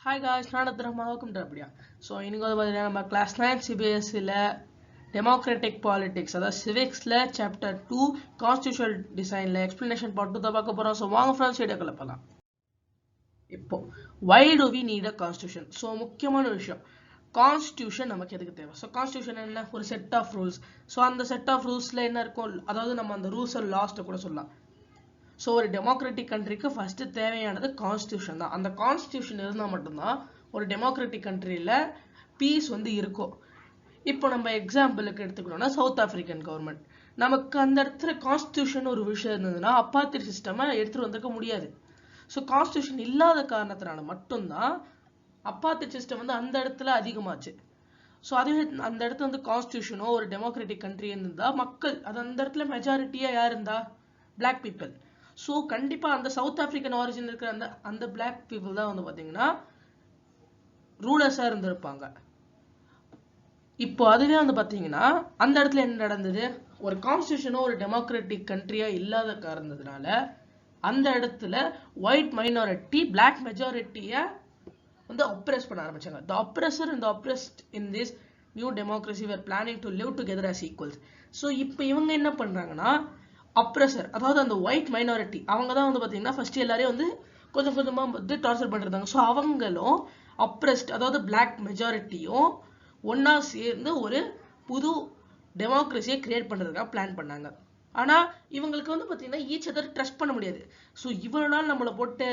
Hi guys, welcome to Pedia. So, in class 9 CBSE democratic politics, that is civics chapter 2 constitutional design explanation part 2 da paaka so vaanga friends video kala palam. Ippo why do we need a constitution? So mukkiyamaana vishayam constitution namakku edukku theva. So constitution enna or set of rules. So and the set of rules la enna irukum adhaadu nama and rules and laws kuda sollalam. So ஒரு democratic countryக்கு first தேவையானது constitution தான். அந்த constitution இருந்தா மட்டும்தான் ஒரு democratic countryல piece வந்து இருக்கும். இப்போ நம்ம எக்ஸாம்பிளுக்கு எடுத்துக்கணும்னா சவுத் ஆப்பிரிக்கன் கவர்மெண்ட், நமக்கு அந்த இடத்துல கான்ஸ்டிடியூஷன் ஒரு விஷயம் இருந்ததுன்னா அப்பார்த்தைட் சிஸ்டமை எடுத்துட்டு வந்திருக்க முடியாது. ஸோ கான்ஸ்டிடியூஷன் இல்லாத காரணத்தினால மட்டும்தான் அப்பார்த்தைட் சிஸ்டம் வந்து அந்த இடத்துல அதிகமாச்சு. ஸோ அதுவே அந்த இடத்துல வந்து கான்ஸ்டிடியூஷனோ ஒரு டெமோக்ராட்டிக் கண்ட்ரி இருந்தா மக்கள் அது அந்த இடத்துல மெஜாரிட்டியா யார் இருந்தா பிளாக் பீப்புள். ஸோ கண்டிப்பா அந்த சவுத் ஆப்பிரிக்கன் ஆரிஜின் இருக்கிற அந்த பிளாக் பீப்புள் தான் வந்து பாத்தீங்கன்னா ரூலர்ஸா இருந்திருப்பாங்க. இப்போ அதுவே வந்து பாத்தீங்கன்னா அந்த இடத்துல என்ன நடந்தது, ஒரு கான்ஸ்டிடியூஷனோ ஒரு டெமோக்ராட்டிக் கண்ட்ரியா இல்லாத காரணத்தினால அந்த இடத்துல ஒயிட் மைனாரிட்டி பிளாக் மெஜாரிட்டிய வந்து அப்ரெஸ் பண்ண ஆரம்பிச்சாங்க. The oppressor and the oppressed in this new democracy were planning to live together as equals. So இப்போ இவங்க என்ன பண்றாங்கன்னா அப்ரெசர், அதாவது அந்த ஒயிட் மைனாரிட்டி அவங்க தான் வந்து பாத்தீங்கன்னா ஃபர்ஸ்ட் எல்லாரையும் வந்து கொஞ்சம் கொஞ்சமா வந்து டார்ச்சர் பண்ணிருந்தாங்க. ஸோ அவங்களும் அப்ரெஸ்ட் அதாவது பிளாக் மெஜாரிட்டியும் ஒன்னா சேர்ந்து ஒரு புது டெமோக்ரஸியை கிரியேட் பண்றதுக்காக பிளான் பண்ணாங்க. ஆனா இவங்களுக்கு வந்து பாத்தீங்கன்னா ஈச் அதர் ட்ரஸ்ட் பண்ண முடியாது. ஸோ இவ்வளவு நாள் நம்மளை போட்டு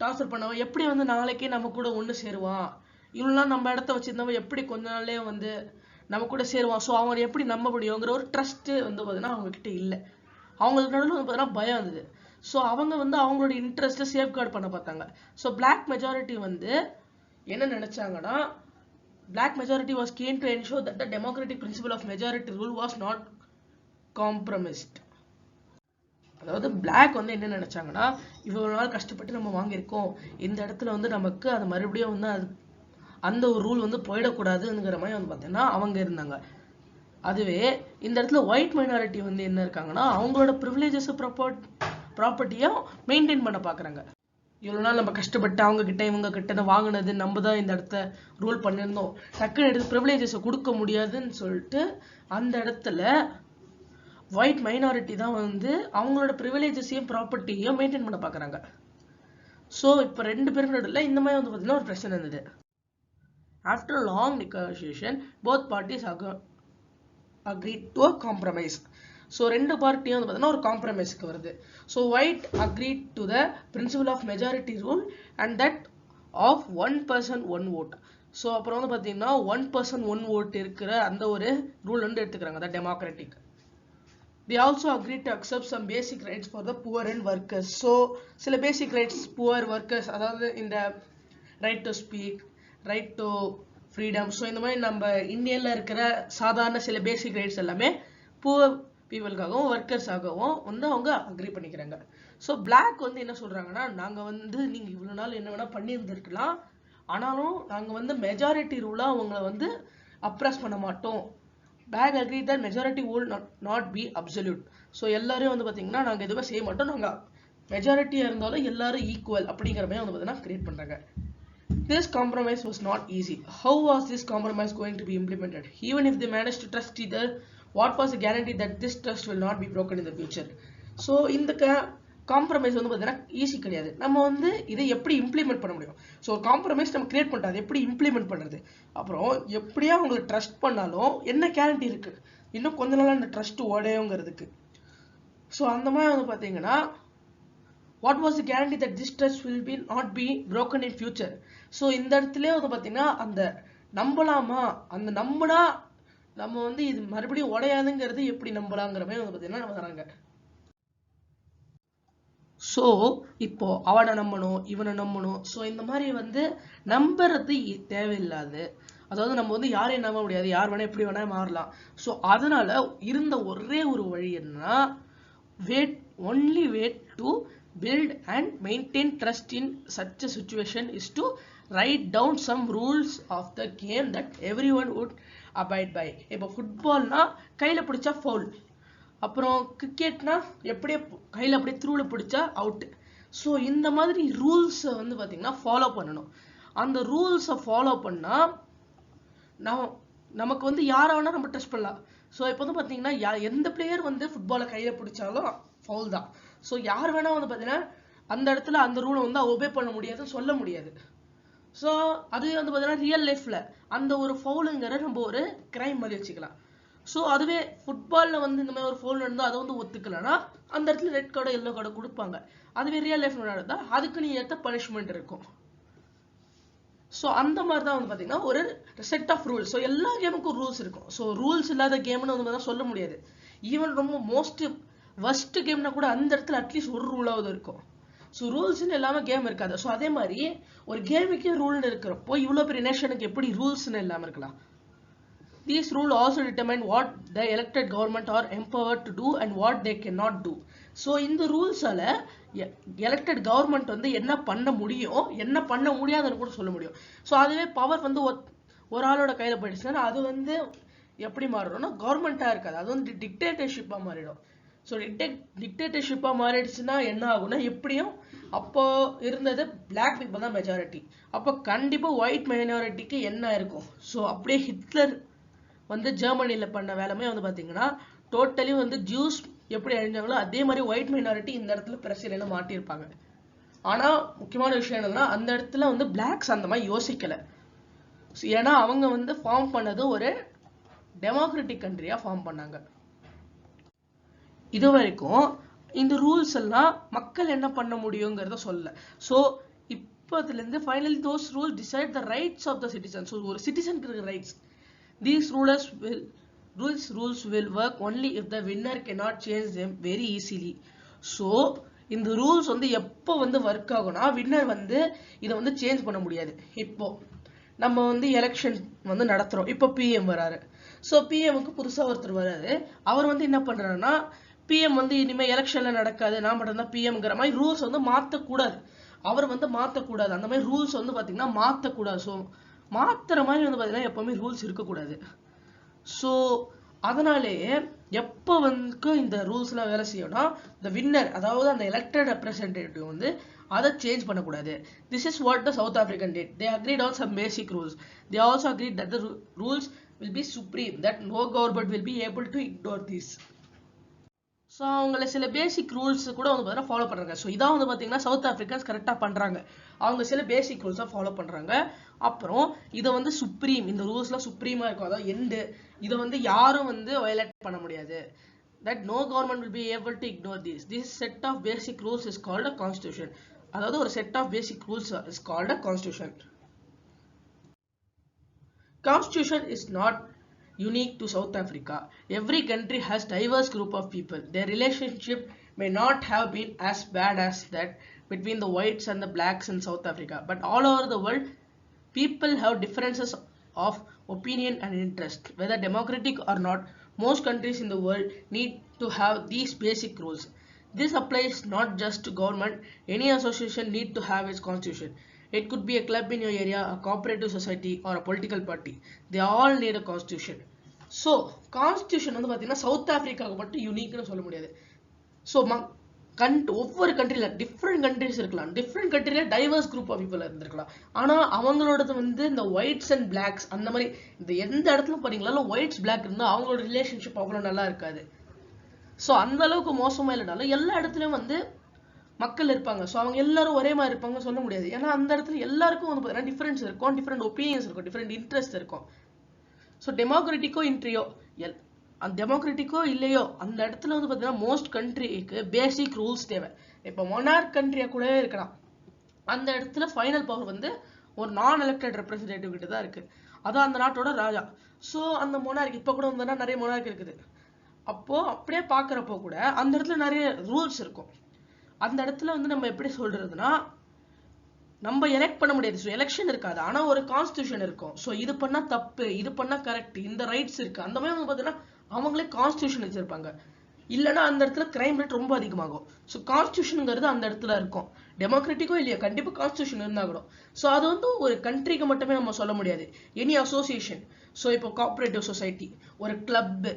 டார்ச்சர் பண்ணவன் எப்படி வந்து நாளைக்கே நம்ம கூட ஒண்ணு சேருவான், இவ்வளவு நாள் நம்ம இடத்த வச்சிருந்தவன் எப்படி கொஞ்ச நாள்லயே வந்து நம்ம கூட சேருவான், ஸோ அவங்க எப்படி நம்ப முடியுங்கிற ஒரு ட்ரஸ்ட் வந்து பாத்தீங்கன்னா அவங்க கிட்ட இல்லை. அவங்களுக்கு நடுவில் வந்து பார்த்தீங்கன்னா பயம் இருந்தது. ஸோ அவங்க வந்து அவங்களோட இன்ட்ரெஸ்ட்டை சேஃப்கார்ட் பண்ண பார்த்தாங்க. ஸோ பிளாக் மெஜாரிட்டி வந்து என்ன நினைச்சாங்கன்னா black majority was keen to ensure that the democratic principle of majority rule was not compromised. அதாவது பிளாக் வந்து என்ன நினைச்சாங்கன்னா இவ்வளவு நாள் கஷ்டப்பட்டு நம்ம வாங்கியிருக்கோம், இந்த இடத்துல வந்து நமக்கு அது மறுபடியும் வந்து அந்த ஒரு ரூல் வந்து போயிடக்கூடாதுங்கிற மாதிரி வந்து பார்த்தீங்கன்னா அவங்க இருந்தாங்க. அதுவே இந்த இடத்துல ஒயிட் மைனாரிட்டி வந்து என்ன இருக்காங்கன்னா அவங்களோட ப்ரிவிலேஜஸ் ப்ராப்பர்ட்டியை மெயின்டைன் பண்ண பாக்குறாங்க. இவ்வளவு நாள் நம்ம கஷ்டப்பட்டு அவங்க கிட்ட இவங்க கிட்ட வாங்கினது நம்ம தான் இந்த இடத்த ரூல் பண்ணிருந்தோம், டக்குன்னு எடுத்து ப்ரிவிலேஜஸை கொடுக்க முடியாதுன்னு சொல்லிட்டு அந்த இடத்துல ஒயிட் மைனாரிட்டி தான் வந்து அவங்களோட ப்ரிவிலேஜஸையும் ப்ராப்பர்ட்டியையும் மெயின்டைன் பண்ண பாக்குறாங்க. ஸோ இப்போ ரெண்டு பேரும் நடுவில் இந்த மாதிரி வந்து பார்த்தீங்கன்னா ஒரு பிரச்சனை இருந்தது. After long negotiation both parties agreed to a compromise. So ரெண்டு பார்ட்டியும் வந்து பார்த்தீங்கன்னா ஒரு காம்ப்ரமைஸ்க்கு வருது. So white agreed to the principle of majority rule and that of one person one vote. So அப்புறம் வந்து பார்த்தீங்கன்னா one person one vote இருக்கிற அந்த ஒரு ரூல் வந்து எடுத்துக்கிறாங்க, the democratic. They also agreed to accept some basic rights for the poor and workers. So சில basic rights poor workers, அதாவது இந்த right to speak, right to freedom, so இந்த மாதிரி நம்ம இந்தியாவில் இருக்கிற சாதாரண சில பேசிக் ரைட்ஸ் எல்லாமே புவர் பீப்புளுக்காகவும் ஒர்க்கர்ஸாகவும் வந்து அவங்க அக்ரி பண்ணிக்கிறாங்க. ஸோ பிளாக் வந்து என்ன சொல்றாங்கன்னா நாங்கள் வந்து நீங்கள் இவ்வளோ நாள் என்ன வேணால் பண்ணியிருந்துருக்கலாம், ஆனாலும் நாங்கள் வந்து மெஜாரிட்டி ரூலாக அவங்கள வந்து அப்ரெஸ் பண்ண மாட்டோம். Black agree that majority will not be absolute. So எல்லாரையும் வந்து பார்த்தீங்கன்னா நாங்கள் எதுவுமே செய்ய மாட்டோம், நாங்கள் மெஜாரிட்டியாக இருந்தாலும் எல்லாரும் ஈக்குவல் அப்படிங்கிற மாதிரி வந்து பார்த்தீங்கன்னா கிரியேட் பண்ணுறாங்க. This compromise was not easy. How was this compromise going to be implemented? Even if they managed to trust either, what was the guarantee that this trust will not be broken in the future? So இந்த compromise வந்து பார்த்தீங்கன்னா easy கிடையாது. நம்ம வந்து இதை எப்படி implement பண்ண முடியும்? ஸோ ஒரு காம்ப்ரமைஸ் நம்ம கிரியேட் பண்ணிட்டு அதை எப்படி இம்ப்ளிமெண்ட் பண்ணுறது, அப்புறம் எப்படியா உங்களுக்கு ட்ரஸ்ட் பண்ணாலும் என்ன கேரண்டி இருக்கு இன்னும் கொஞ்ச நாள் அந்த ட்ரஸ்ட் உடையுங்கிறதுக்கு. ஸோ அந்த மாதிரி வந்து பார்த்தீங்கன்னா what was the guarantee that this trust will not be broken in future? So இந்த இடத்துல வந்து பாத்தீங்கன்னா அந்த நம்பலாமா, அந்த நம்பினா நம்ம வந்து இது மறுபடியும் உடையாதுங்கிறது எப்படி நம்பலாங்கிற மாதிரி வந்து பாத்தீங்கன்னா நம்ம தராங்க. ஸோ இப்போ அவனை நம்பணும் இவனை நம்பணும், ஸோ இந்த மாதிரி வந்து நம்புறது தேவையில்லாது. அதாவது நம்ம வந்து யாரையும் நம்ப முடியாது, யார் வேணா எப்படி வேணா மாறலாம். ஸோ அதனால இருந்த ஒரே ஒரு வழி என்னன்னா only way to build and maintain trust in such a situation is to write down some rules of the game that everyone would abide by. இப்போ ஃபுட்பால்னா கையில பிடிச்சா ஃபவுல், அப்புறம் கிரிக்கெட்னா எப்படியே கையில அப்படியே த்ரூல பிடிச்சா அவுட். ஸோ இந்த மாதிரி ரூல்ஸை வந்து பார்த்தீங்கன்னா ஃபாலோ பண்ணணும். அந்த ரூல்ஸை ஃபாலோ பண்ணா நமக்கு வந்து யாரை வேணா நம்ம டெஸ்ட் பண்ணலாம். ஸோ இப்போ வந்து பார்த்தீங்கன்னா எந்த பிளேயர் வந்து ஃபுட்பாலை கையில் பிடிச்சாலும் ஃபவுல் தான். ஸோ யார் வேணா வந்து பார்த்தீங்கன்னா அந்த இடத்துல அந்த ரூலை வந்து ஒபே பண்ண முடியாதுன்னு சொல்ல முடியாது. ஸோ அதுவே வந்து பார்த்தீங்கன்னா ரியல் லைஃப்ல அந்த ஒரு ஃபவுலுங்கிற நம்ம ஒரு கிரைம் மாதிரி வச்சுக்கலாம். ஸோ அதுவே ஃபுட்பாலில் வந்து இந்த மாதிரி ஒரு ஃபவுல் நடந்தால் அதை வந்து ஒத்துக்கலன்னா அந்த இடத்துல ரெட் கார்டு எல்லோ கார்டு கொடுப்பாங்க. அதுவே ரியல் லைஃப்ல நடந்தால் அதுக்கு நீ ஏற்ற பனிஷ்மெண்ட் இருக்கும். ஸோ அந்த மாதிரி தான் வந்து பார்த்தீங்கன்னா ஒரு செட் ஆஃப் ரூல்ஸ். ஸோ எல்லா கேமுக்கும் ரூல்ஸ் இருக்கும். ஸோ ரூல்ஸ் இல்லாத கேம்னு வந்து பார்த்தா சொல்ல முடியாது. ஈவன் ரொம்ப மோஸ்ட் வர்ஸ்ட் கேம்னா கூட அந்த இடத்துல அட்லீஸ்ட் ஒரு ரூலாவது இருக்கும். ஸோ ரூல்ஸ்ன்னு எல்லாமே கேம் இருக்காது. ஸோ அதே மாதிரி ஒரு கேமுக்கே ரூல்னு இருக்கிறப்போ இவ்வளோ பெரிய நேஷனுக்கு எப்படி ரூல்ஸ்ன்னு இல்லாமல் இருக்கலாம்? These rules also determine what the elected government are empowered to do and what they cannot do. So இந்த ரூல்ஸால எலெக்டட் கவர்மெண்ட் வந்து என்ன பண்ண முடியும் என்ன பண்ண முடியாதுன்னு கூட சொல்ல முடியும். ஸோ அதுவே பவர் வந்து ஒரு ஆளோட கையில் போயிடுச்சுன்னா அது வந்து எப்படி மாறிடும்னா கவர்மெண்ட்டாக இருக்காது, அது வந்து டிக்டேட்டர்ஷிப்பாக மாறிடும். ஸோ டிக்டேட்டர்ஷிப்பாக மாறிடுச்சுன்னா என்ன ஆகும்னா எப்படியும் அப்போ இருந்தது பிளாக் பீப்புள் தான் மெஜாரிட்டி, அப்போ கண்டிப்பாக ஒயிட் மைனாரிட்டிக்கு என்ன இருக்கும்? ஸோ அப்படியே ஹிட்லர் வந்து ஜெர்மனியில் பண்ண வேலைமே வந்து பார்த்தீங்கன்னா டோட்டலி வந்து ஜூஸ் எப்படி அழிஞ்சாங்களோ அதே மாதிரி ஒயிட் மைனாரிட்டி இந்த இடத்துல பிரச்சனையில மாட்டியிருப்பாங்க. ஆனால் முக்கியமான விஷயம் என்னன்னா அந்த இடத்துல வந்து பிளாக்ஸ் அந்த மாதிரி யோசிக்கலை. ஏன்னா அவங்க வந்து ஃபார்ம் பண்ணது ஒரு டெமோக்ராட்டிக் கண்ட்ரியாக ஃபார்ம் பண்ணாங்க. இது வரைக்கும் இந்த ரூல்ஸ் எல்லாம் மக்கள் என்ன பண்ண முடியுங்கிறத சொல்ல. ஸோ இப்போதுலேருந்து finally those rules decide the rights of the citizen. So ஒரு சிட்டிசனுக்கு இருக்கிற rights. These rules will work only if the winner cannot change them very easily. So இந்த ரூல்ஸ் வந்து எப்போ வந்து ஒர்க் ஆகும்னா வின்னர் வந்து இதை வந்து சேஞ்ச் பண்ண முடியாது. இப்போ நம்ம வந்து எலெக்ஷன் வந்து நடத்துறோம். இப்போ பிஎம் வராரு. ஸோ பிஎம்க்கு புதுசாக ஒருத்தர் வராரு. அவர் வந்து என்ன பண்றாருன்னா பிஎம் வந்து இனிமேல் எலெக்ஷன்ல நடக்காது, நான் மட்டும் தான் பிஎம்ங்கிற மாதிரி ரூல்ஸ் வந்து மாற்றக்கூடாது. அவர் வந்து மாற்றக்கூடாது. அந்த மாதிரி ரூல்ஸ் வந்து பார்த்தீங்கன்னா மாற்றக்கூடாது. ஸோ மாத்துற மாதிரி வந்து பார்த்தீங்கன்னா எப்பவுமே ரூல்ஸ் இருக்கக்கூடாது. ஸோ அதனாலேயே எப்போ வந்து இந்த ரூல்ஸ்லாம் வேலை செய்யணும்னா த வின்னர், அதாவது அந்த எலெக்டட் ரெப்ரஸன்டேட்டிவ் வந்து அதை சேஞ்ச் பண்ணக்கூடாது. This is what the South African did. They agreed on some basic rules. They also agreed that the rules will be supreme, that no government will be able to ignore this. So அவங்கள சில பேசிக் rules கூட வந்து பார்த்தீங்கன்னா follow பண்ணுறாங்க. So இதான் வந்து பார்த்தீங்கன்னா south Africans கரெக்டாக பண்ணுறாங்க. அவங்க சில பேசிக் ரூல்ஸாக ஃபாலோ பண்ணுறாங்க. அப்புறம் இதை வந்து சுப்ரீம், இந்த ரூல்ஸ்லாம் சுப்ரீமாக இருக்கும், அதாவது எண்டு, இதை வந்து யாரும் வந்து வயலேட் பண்ண முடியாது. That no government will be able to ignore this. This set of basic rules is called a constitution. அதாவது ஒரு set of basic rules is called a constitution. Constitution is not unique to South Africa. Every country has diverse group of people. Their relationship may not have been as bad as that between the whites and the blacks in South Africa. But all over the world, people have differences of opinion and interest. Whether democratic or not, most countries in the world need to have these basic rules. This applies not just to government. Any association need to have its constitution. It could be a club in your area, a cooperative society, or a political party. They all need a constitution. So, constitution வந்து பார்த்தீங்கன்னா south ஆஃப்ரிக்காவுக்கு மட்டும் யூனிக்னு சொல்ல முடியாது. So ஒவ்வொரு கண்ட்ரியில் different countries இருக்கலாம், different கண்ட்ரியில் divorce group of people இருந்திருக்கலாம். ஆனால் அவங்களோடது வந்து இந்த ஒயிட்ஸ் அண்ட் பிளாக்ஸ் அந்த மாதிரி இந்த எந்த இடத்துல பார்த்தீங்களா ஒயிட்ஸ் பிளாக் இருந்தால் அவங்களோட ரிலேஷன்ஷிப் அவ்வளோ நல்லா இருக்காது. ஸோ அந்த அளவுக்கு மோசமாக இல்லைனாலும் எல்லா இடத்துலையும் வந்து மக்கள் இருப்பாங்க. ஸோ அவங்க எல்லாரும் ஒரே மாதிரி இருப்பாங்க சொல்ல முடியாது. ஏன்னா அந்த இடத்துல எல்லாருக்கும் வந்து பார்த்தீங்கன்னா டிஃப்ரென்ஸ் இருக்கும், டிஃப்ரெண்ட் ஒப்பீனியன்ஸ் இருக்கும், டிஃப்ரெண்ட் இன்ட்ரெஸ்ட் இருக்கும். ஸோ டெமோக்ராட்டிக்கோ இன்ட்ரியோ அந்த டெமோக்ராட்டிக்கோ இல்லையோ அந்த இடத்துல வந்து பார்த்தீங்கன்னா மோஸ்ட் கண்ட்ரிக்கு பேசிக் ரூல்ஸ் தேவை. இப்போ மொனார்க் கண்ட்ரியாக கூடவே இருக்கலாம், அந்த இடத்துல ஃபைனல் பவர் வந்து ஒரு நான் எலெக்டட் ரெப்ரஸன்டேட்டிவ் கிட்ட தான் இருக்குது, அதான் அந்த நாட்டோட ராஜா. ஸோ அந்த மொனார்க் இப்போ கூட வந்தோன்னா நிறைய மொனார்க் இருக்குது. அப்போது அப்படியே பார்க்குறப்போ கூட அந்த இடத்துல நிறைய ரூல்ஸ் இருக்கும். அந்த இடத்துல வந்து நம்ம எப்படி சொல்றதுன்னா நம்ம எலெக்ட் பண்ண முடியாது. ஸோ எலெக்ஷன் இருக்காது, ஆனால் ஒரு கான்ஸ்டியூஷன் இருக்கும். ஸோ இது பண்ணா தப்பு, இது பண்ணா கரெக்ட், இந்த ரைட்ஸ் இருக்கு, அந்த மாதிரி வந்து பார்த்தீங்கன்னா அவங்களே கான்ஸ்டியூஷன் வச்சிருப்பாங்க. இல்லைன்னா அந்த இடத்துல கிரைம் ரேட் ரொம்ப அதிகமாகும். ஸோ கான்ஸ்டியூஷனுங்கிறது அந்த இடத்துல இருக்கும். டெமோக்ராட்டிக்கோ இல்லையா கண்டிப்பாக கான்ஸ்டியூஷன் இருந்தாகணும். ஸோ அது வந்து ஒரு கண்ட்ரிக்கு மட்டுமே நம்ம சொல்ல முடியாது, எனி அசோசியேஷன். ஸோ இப்போ கோஆப்ரேட்டிவ் சொசைட்டி, ஒரு கிளப்பு,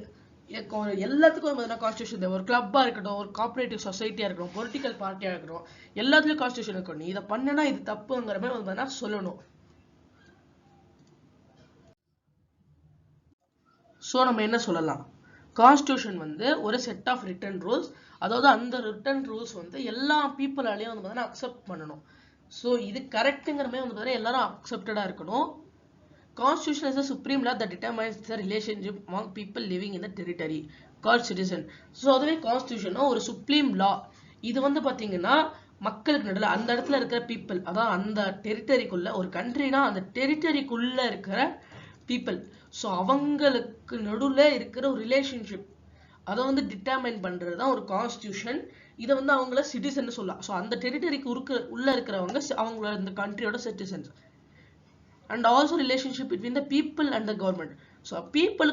எல்லாத்துக்கும் கான்ஸ்டியூஷன் தேவை. ஒரு கிளப்பா இருக்கட்டும், ஒரு கோஆப்ரேட்டிவ் சொசைட்டியா இருக்கட்டும், பொலிட்டிக்கல் பார்ட்டியா இருக்கட்டும், எல்லாத்துலயும் கான்ஸ்டியூஷன் இருக்கணும். நீ இதை பண்ணனா இது தப்புங்கிற மாதிரி சொல்லணும். ஸோ நம்ம என்ன சொல்லலாம், கான்ஸ்டியூஷன் வந்து ஒரு செட் ஆஃப் ரிட்டன் ரூல்ஸ், அதாவது அந்த ரிட்டன் ரூல்ஸ் வந்து எல்லா பீப்புளாலையும் வந்து பார்த்தீங்கன்னா அக்செப்ட் பண்ணணும். ஸோ இது கரெக்டுங்கிறமே வந்து பார்த்தீங்கன்னா எல்லாரும் அக்செப்டடாக இருக்கணும். Constitution is a supreme law that determines the relationship among people living in the territory called citizen. So அதுவே கான்ஸ்டியூஷன் ஒரு சுப்ரீம் லா. இது வந்து பாத்தீங்கன்னா மக்களுக்கு நடுவில் அந்த இடத்துல இருக்கிற பீப்புள், அதான் அந்த டெரிட்டரிக்குள்ள, ஒரு கண்ட்ரினா அந்த டெரிட்டரிக்குள்ள இருக்கிற பீப்புள், ஸோ அவங்களுக்கு நடுவில் இருக்கிற ஒரு ரிலேஷன்ஷிப் அதை வந்து டிட்டர்மைன் பண்றது தான் ஒரு கான்ஸ்டியூஷன். இதை வந்து அவங்கள சிட்டிசன் சொல்லலாம். ஸோ அந்த டெரிட்டரிக்கு உள்ள இருக்கிறவங்க அவங்களோட இந்த கண்ட்ரியோட citizens. And also relationship between the people and the government. So people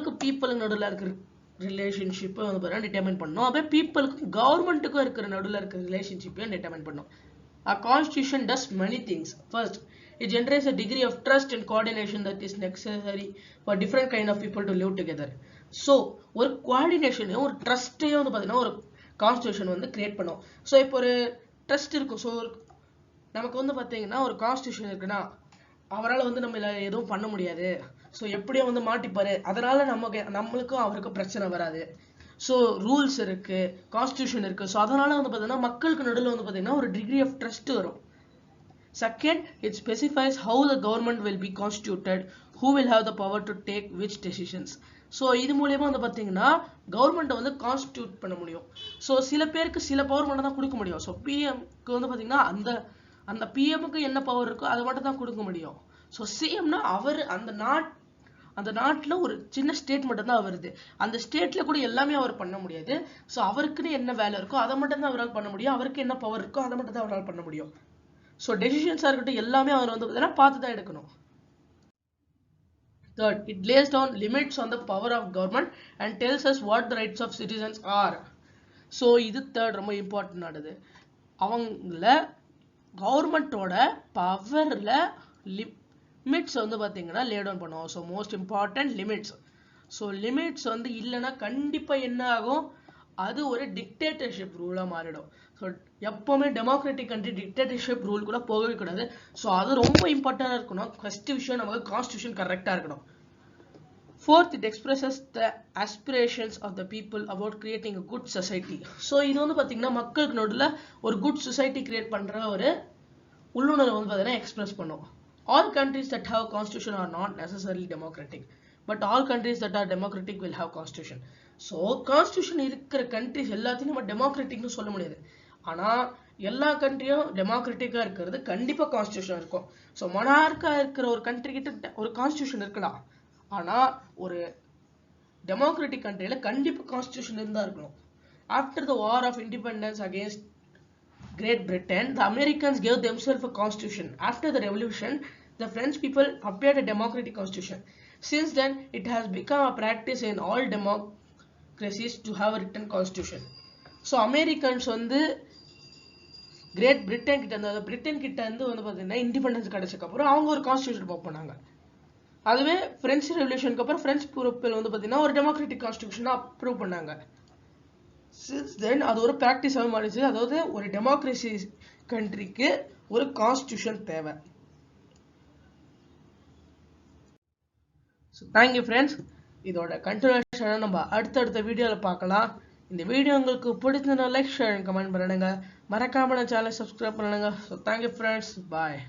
நடுவுல இருக்கிற ரிலேஷன்ஷிப்பை வந்து பார்த்தீங்கன்னா டிட்டர்மைன் பண்ணணும். அப்படியே பீப்புளுக்கும் கவர்மெண்ட்டுக்கும் இருக்கிற நடுவில் இருக்கிற ரிலேஷன்ஷிப்பையும் டிட்டர்மைன் பண்ணணும். A constitution does many things. First, it generates a degree of trust and coordination that is necessary for different kind of people to live together. So ஒரு கோஆர்டினேஷனையும் ஒரு ட்ரஸ்ட்டையும் வந்து பார்த்தீங்கன்னா ஒரு கான்ஸ்டியூஷன் வந்து கிரியேட் பண்ணும். ஸோ இப்போ ஒரு ட்ரஸ்ட் இருக்கும். ஸோ நமக்கு வந்து பார்த்தீங்கன்னா ஒரு கான்ஸ்டியூஷன் இருக்குன்னா அவரால் வந்து நம்ம எதுவும் பண்ண முடியாது, ஸோ எப்படியோ வந்து மாட்டிப்பாரு, அதனால நம்மளுக்கும் அவருக்கும் பிரச்சனை வராது. ஸோ ரூல்ஸ் இருக்கு, கான்ஸ்டியூஷன் இருக்கு, ஸோ அதனால வந்து பார்த்தீங்கன்னா மக்களுக்கு நடுவில் வந்து பார்த்தீங்கன்னா ஒரு டிகிரி ஆஃப் ட்ரஸ்ட் வரும். Second, it specifies how the government will B constituted, who will have the power to take which decisions. So இது மூலியமா வந்து பார்த்தீங்கன்னா கவர்மெண்ட்டை வந்து கான்ஸ்டியூட் பண்ண முடியும். ஸோ சில பேருக்கு சில பவர் மட்டும் தான் கொடுக்க முடியும். ஸோ பிஎம்க்கு வந்து பார்த்தீங்கன்னா அந்த பிஎம்க்கு என்ன பவர் இருக்கோ அதை மட்டும் தான் கொடுக்க முடியும். ஸோ சிஎம்னா அவர் அந்த நாட்டில் ஒரு சின்ன ஸ்டேட் மட்டும் தான் வருது, அந்த ஸ்டேட்ல கூட எல்லாமே அவர் பண்ண முடியாது. ஸோ அவருக்குன்னு என்ன வேலை இருக்கோ அதை மட்டும் தான் அவரால் பண்ண முடியும், அவருக்கு என்ன பவர் இருக்கோ அதை மட்டும் தான் அவரால் பண்ண முடியும். ஸோ டெசிஷன்ஸாக இருக்கட்டும் எல்லாமே அவர் வந்து பார்த்தீங்கன்னா பார்த்து தான் எடுக்கணும். Third, it lays down limits on the power of government and tells us what the rights of citizens are. So இது தேர்ட் ரொம்ப இம்பார்ட்டன்ட் ஆனது. அவங்கள கவர்மெண்ட்டோட பவர்ல லிமிட்ஸ் வந்து பார்த்தீங்கன்னா லே டவுன் பண்ணுவோம். So most important limits. So limits வந்து இல்லைன்னா கண்டிப்பாக என்ன ஆகும், அது ஒரு டிக்டேட்டர்ஷிப் ரூலாக மாறிடும். ஸோ எப்போவுமே டெமோக்ராட்டிக் கண்ட்ரி டிக்டேட்டர்ஷிப் ரூல் கூட போகவே கூடாது. ஸோ அது ரொம்ப இம்பார்ட்டண்டாக இருக்கணும். ஃபர்ஸ்ட் விஷயம் நமக்கு கான்ஸ்டியூஷன் கரெக்டாக இருக்கணும். Fourth, it expresses the aspirations of the people about creating a good society. So இது வந்து பார்த்தீங்கன்னா மக்களுக்கு நடுவில் ஒரு குட் சொசைட்டி கிரியேட் பண்ணுற ஒரு உள்ளுணர்வு வந்து பார்த்தீங்கன்னா எக்ஸ்பிரஸ் பண்ணும். All countries that have constitution are not necessarily democratic, but all countries that are democratic will have constitution. So constitution இருக்கிற கண்ட்ரிஸ் எல்லாத்தையும் நம்ம டெமோக்ராட்டிக்னு சொல்ல முடியாது. ஆனால் எல்லா கண்ட்ரியும் டெமோக்ராட்டிக்காக இருக்கிறது கண்டிப்பாக கான்ஸ்டியூஷன் இருக்கும். ஸோ மொனார்க்காக இருக்கிற ஒரு கண்ட்ரி கிட்ட ஒரு கான்ஸ்டியூஷன் இருக்கலாம், ஆனால் ஒரு டெமோக்ராட்டிக் கண்ட்ரியில் கண்டிப்பாக கான்ஸ்டியூஷன் இருந்தால் இருக்கணும். After the war of independence against Great Britain, the Americans gave themselves a constitution. After the revolution, the French people prepared a democratic constitution. Since then, it has become a practice in all democracies to have a written constitution. So Americans வந்து great Britain கிட்ட இருந்து வந்து பார்த்தீங்கன்னா independence கிடைச்சதுக்கு அப்புறம் அவங்க ஒரு constitution pop பண்ணாங்க. அதுவே பிரெஞ்சு ரெவல்யூஷனுக்கு அப்புறம் பிரெஞ்சு பீப்புள் வந்து பார்த்தீங்கன்னா ஒரு டெமோக்ராட்டிக் கான்ஸ்டியூஷனை அப்ரூவ் பண்ணாங்க. Since then அது ஒரு ப்ராக்டிஸாக மாறிச்சு. அதாவது ஒரு டெமோக்ரஸி கண்ட்ரிக்கு ஒரு கான்ஸ்டியூஷன் தேவை. So thank you friends. இதோட கண்டினியூஷனை நம்ம அடுத்தடுத்த வீடியோவில் பார்க்கலாம். இந்த வீடியோ உங்களுக்கு பிடிச்சதுன்னா லைக் ஷேர் கமெண்ட் பண்ணுங்க. மறக்காம சேனலை சப்ஸ்கிரைப் பண்ணுங்க. ஸோ தேங்க்யூ ஃப்ரெண்ட்ஸ், பாய்.